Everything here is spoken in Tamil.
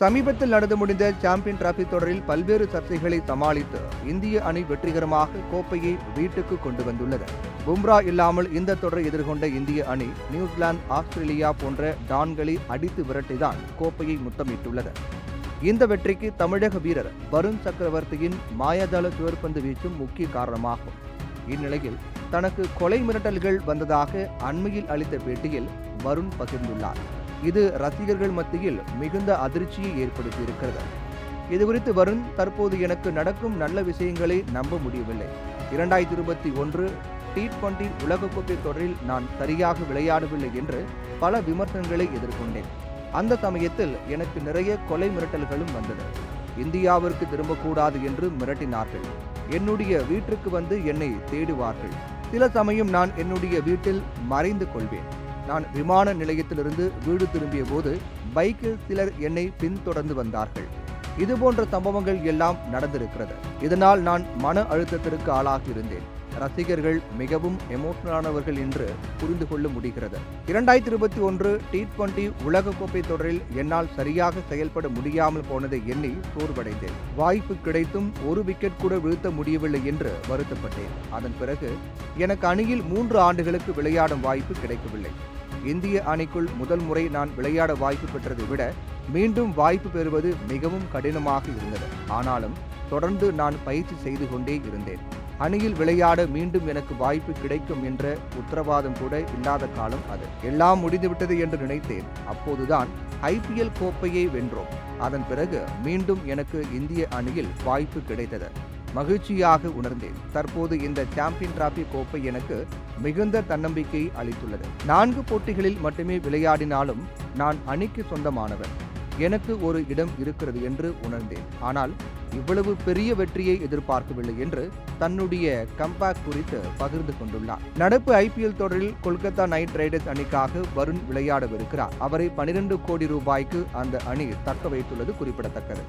சமீபத்தில் நடந்து முடிந்த சாம்பியன் டிராபி தொடரில் பல்வேறு சர்ச்சைகளை சமாளித்து இந்திய அணி வெற்றிகரமாக கோப்பையை வீட்டுக்கு கொண்டு வந்துள்ளது. பும்ரா இல்லாமல் இந்த தொடரை எதிர்கொண்ட இந்திய அணி நியூசிலாந்து, ஆஸ்திரேலியா போன்ற டான்களை அடித்து விரட்டிதான் கோப்பையை முத்தமிட்டுள்ளது. இந்த வெற்றிக்கு தமிழக வீரர் வருண் சக்கரவர்த்தியின் மாயாஜால சுழற்பந்து வீச்சும் முக்கிய காரணமாகும். இந்நிலையில் தனக்கு கொலை மிரட்டல்கள் வந்ததாக அண்மையில் அளித்த பேட்டியில் வருண் பகிர்ந்துள்ளார். இது ரசிகர்கள் மத்தியில் மிகுந்த அதிர்ச்சியை ஏற்படுத்தியிருக்கிறது. இதுகுறித்து வருண், தற்போது எனக்கு நடக்கும் நல்ல விஷயங்களை நம்ப முடியவில்லை. 2021 T20 உலகக்கோப்பை தொடரில் நான் சரியாக விளையாடவில்லை என்று பல விமர்சனங்களை எதிர்கொண்டேன். அந்த சமயத்தில் எனக்கு நிறைய கொலை மிரட்டல்களும் வந்தது. இந்தியாவிற்கு திரும்பக்கூடாது என்று மிரட்டினார்கள். என்னுடைய வீட்டிற்கு வந்து என்னை தேடுவார்கள். சில சமயம் நான் என்னுடைய வீட்டில் மறைந்து கொள்வேன். நான் விமான நிலையத்திலிருந்து வீடு திரும்பிய போது பைக்கில் சிலர் என்னை பின்தொடர்ந்து வந்தார்கள். இதுபோன்ற சம்பவங்கள் எல்லாம் நடந்திருக்கிறது. இதனால் நான் மன அழுத்தத்திற்கு ஆளாகி இருந்தேன். ரசிகர்கள் மிகவும் எமோஷனலானவர்கள் என்று புரிந்து கொள்ள முடிகிறது. 2021 T20 உலகக்கோப்பை தொடரில் என்னால் சரியாக செயல்பட முடியாமல் போனதை எண்ணி சோர்வடைந்தேன். வாய்ப்பு கிடைத்தும் ஒரு விக்கெட் கூட வீழ்த்த முடியவில்லை என்று வருத்தப்பட்டேன். அதன் பிறகு எனக்கு அணியில் 3 ஆண்டுகளுக்கு விளையாடும் வாய்ப்பு கிடைக்கவில்லை. இந்திய அணிக்குள் முதல் முறை நான் விளையாட வாய்ப்பு பெற்றதை விட மீண்டும் வாய்ப்பு பெறுவது மிகவும் கடினமாக இருந்தது. ஆனாலும் தொடர்ந்து நான் பயிற்சி செய்து கொண்டே இருந்தேன். அணியில் விளையாட மீண்டும் எனக்கு வாய்ப்பு கிடைக்கும் என்ற உத்தரவாதம் கூட இல்லாத காலம் அது. எல்லாம் முடிந்துவிட்டது என்று நினைத்தேன். அப்போதுதான் IPL கோப்பையை வென்றோம். அதன் பிறகு மீண்டும் எனக்கு இந்திய அணியில் வாய்ப்பு கிடைத்தது. மகிழ்ச்சியாக உணர்ந்தேன். தற்போது இந்த சாம்பியன் டிராபி கோப்பை எனக்கு மிகுந்த தன்னம்பிக்கையை அளித்துள்ளது. 4 போட்டிகளில் மட்டுமே விளையாடினாலும் நான் அணிக்கு சொந்தமானவர். எனக்கு ஒரு இடம் இருக்கிறது என்று உணர்ந்தேன். ஆனால் இவ்வளவு பெரிய வெற்றியை எதிர்பார்க்கவில்லை என்று தன்னுடைய கம்பேக் குறித்து பகிர்ந்து கொண்டுள்ளார். நடப்பு IPL தொடரில் கொல்கத்தா நைட் ரைடர்ஸ் அணிக்காக வருண் விளையாடவிருக்கிறார். அவரை 12 கோடி ரூபாய்க்கு அந்த அணி தக்க வைத்துள்ளது குறிப்பிடத்தக்கது.